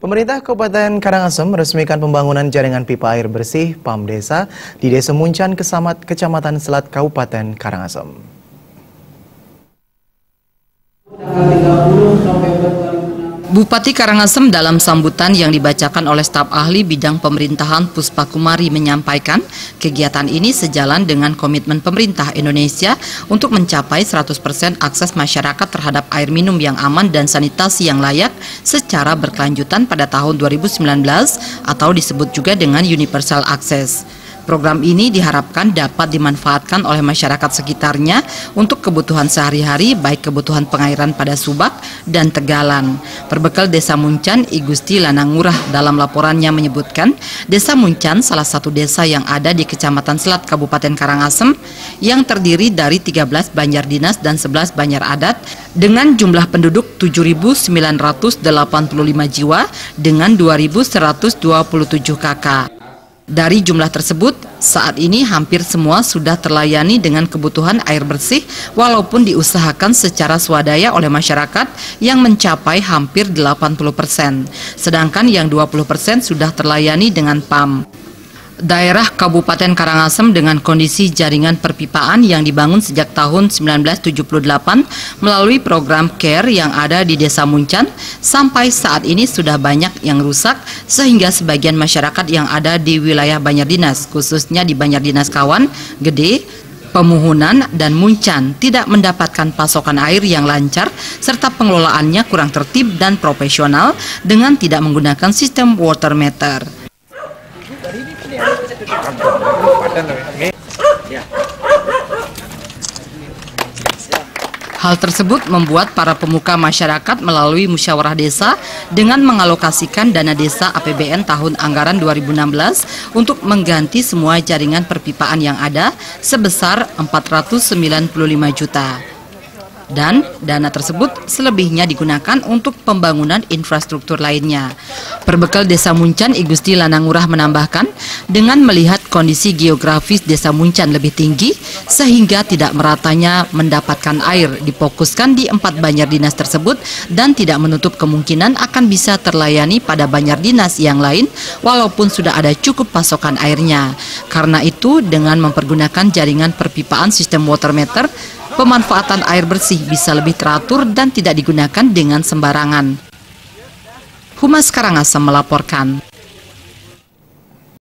Pemerintah Kabupaten Karangasem meresmikan pembangunan jaringan pipa air bersih PAM Desa di Desa Muncan, Kecamatan Selat, Kabupaten Karangasem. Bupati Karangasem dalam sambutan yang dibacakan oleh staf ahli bidang pemerintahan Puspa Kumari menyampaikan kegiatan ini sejalan dengan komitmen pemerintah Indonesia untuk mencapai 100% akses masyarakat terhadap air minum yang aman dan sanitasi yang layak secara berkelanjutan pada tahun 2019 atau disebut juga dengan Universal Access. Program ini diharapkan dapat dimanfaatkan oleh masyarakat sekitarnya untuk kebutuhan sehari-hari, baik kebutuhan pengairan pada Subak dan Tegalan. Perbekal Desa Muncan, I Gusti Lanangurah dalam laporannya menyebutkan, Desa Muncan salah satu desa yang ada di Kecamatan Selat, Kabupaten Karangasem, yang terdiri dari 13 banjar dinas dan 11 banjar adat, dengan jumlah penduduk 7.985 jiwa dengan 2.127 kakak. Dari jumlah tersebut, saat ini hampir semua sudah terlayani dengan kebutuhan air bersih walaupun diusahakan secara swadaya oleh masyarakat yang mencapai hampir 80%. Sedangkan yang 20% sudah terlayani dengan PAM. Daerah Kabupaten Karangasem dengan kondisi jaringan perpipaan yang dibangun sejak tahun 1978 melalui program CARE yang ada di Desa Muncan, sampai saat ini sudah banyak yang rusak sehingga sebagian masyarakat yang ada di wilayah Banjardinas, khususnya di Banjardinas Kawan, Gede, Pemuhunan, dan Muncan tidak mendapatkan pasokan air yang lancar serta pengelolaannya kurang tertib dan profesional dengan tidak menggunakan sistem water meter. Hal tersebut membuat para pemuka masyarakat melalui musyawarah desa dengan mengalokasikan dana desa APBN tahun anggaran 2016 untuk mengganti semua jaringan perpipaan yang ada sebesar 495 juta. Dan dana tersebut selebihnya digunakan untuk pembangunan infrastruktur lainnya. Perbekal Desa Muncan, I Gusti Lanangurah menambahkan, dengan melihat kondisi geografis Desa Muncan lebih tinggi, sehingga tidak meratanya mendapatkan air, difokuskan di 4 banjar dinas tersebut dan tidak menutup kemungkinan akan bisa terlayani pada banjar dinas yang lain, walaupun sudah ada cukup pasokan airnya. Karena itu, dengan mempergunakan jaringan perpipaan sistem water meter, pemanfaatan air bersih bisa lebih teratur dan tidak digunakan dengan sembarangan. Humas Karangasem melaporkan.